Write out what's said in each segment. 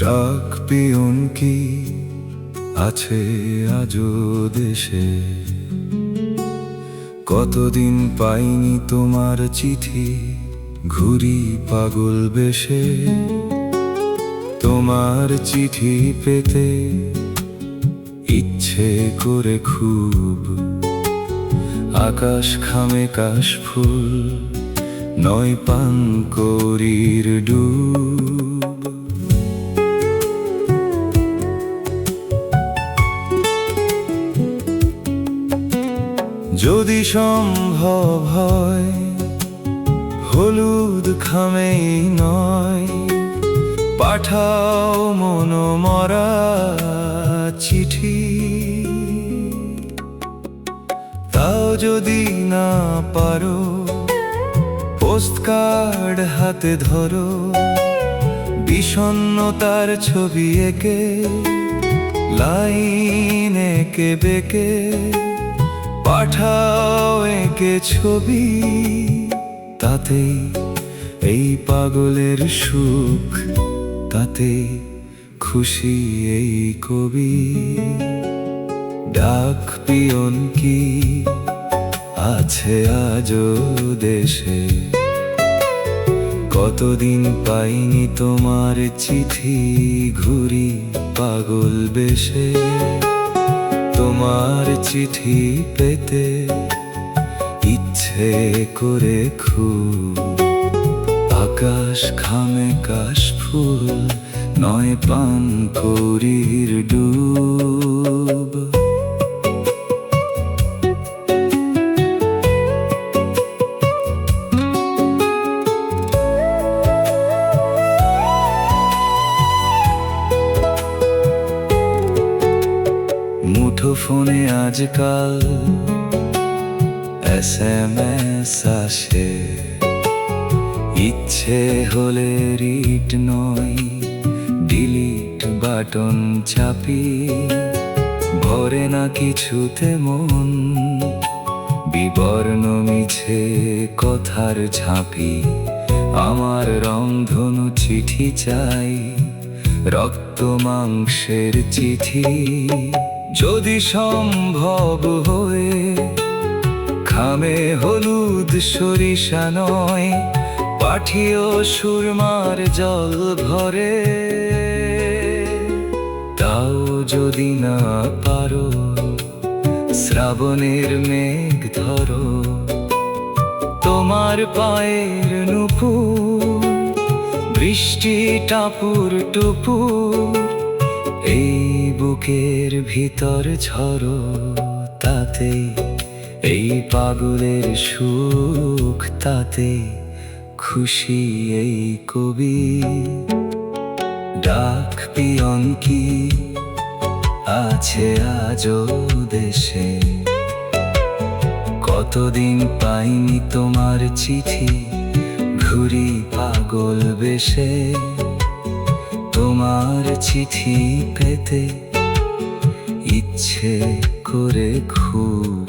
ডাক পিয়ন কি আছে আজও দেশে? কতদিন পাইনি তোমার চিঠি, ঘুরি পাগল বেশে। তোমার চিঠি পেতে ইচ্ছে করে খুব, আকাশ খামে কাশফুল নয় পানকৌড়ির ডুব। যদি সম্ভব হয় হলুদ খামেই নয়, পাঠাও মনোমরা চিঠি। তাও যদি না পারো পোস্টকার্ড হাতে ধরো, বিষণ্ণতার ছবি এঁকে লাইন এঁকে বেঁকে পাঠাও এঁকে ছবি। তাতেই এই পাগলের সুখ, তাতে খুশি এই কবি। ডাক পিয়ন কি আছে আজও দেশে? কতদিন পাইনি তোমার চিঠি, ঘুরি পাগল বেশে। তোমার চিঠি পেতে ইচ্ছে করে খুব, আকাশ খামে কাশফুল নয় পানকৌড়ির ডুব। মুঠোফোনে আজকাল SMS আসে, ইচ্ছে হলে রিড নয় ডিলিট বাটন চাপি। ভরে না কিছুতে মন, বিবর্ণ মিছে কথার ঝাঁপি। আমার রংধনু চিঠি চাই, রক্ত মাংসের চিঠি। যদি সম্ভব হয়ে খামে হলুদ সরিষা নয়, পাঠিও সুরমার জল ভরে। তাও যদি না পারো শ্রাবণের মেঘ ধরো, তোমার পায়ের নুপুর বৃষ্টি টাপুর টুপুর এই বুকের ভিতর ঝরো। তাতে এই পাগলের সুখ, তাতে খুশি এই কবি। ডাক পিয়ন কি আছে আজও দেশে? কতদিন পাইনি তোমার চিঠি, ঘুরি পাগল বেশে। তোমার চিঠি পেতে ইচ্ছে করে খুব,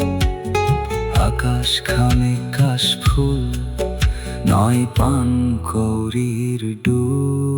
আকাশ খামে কাশফুল নয় পানকৌড়ির ডুব।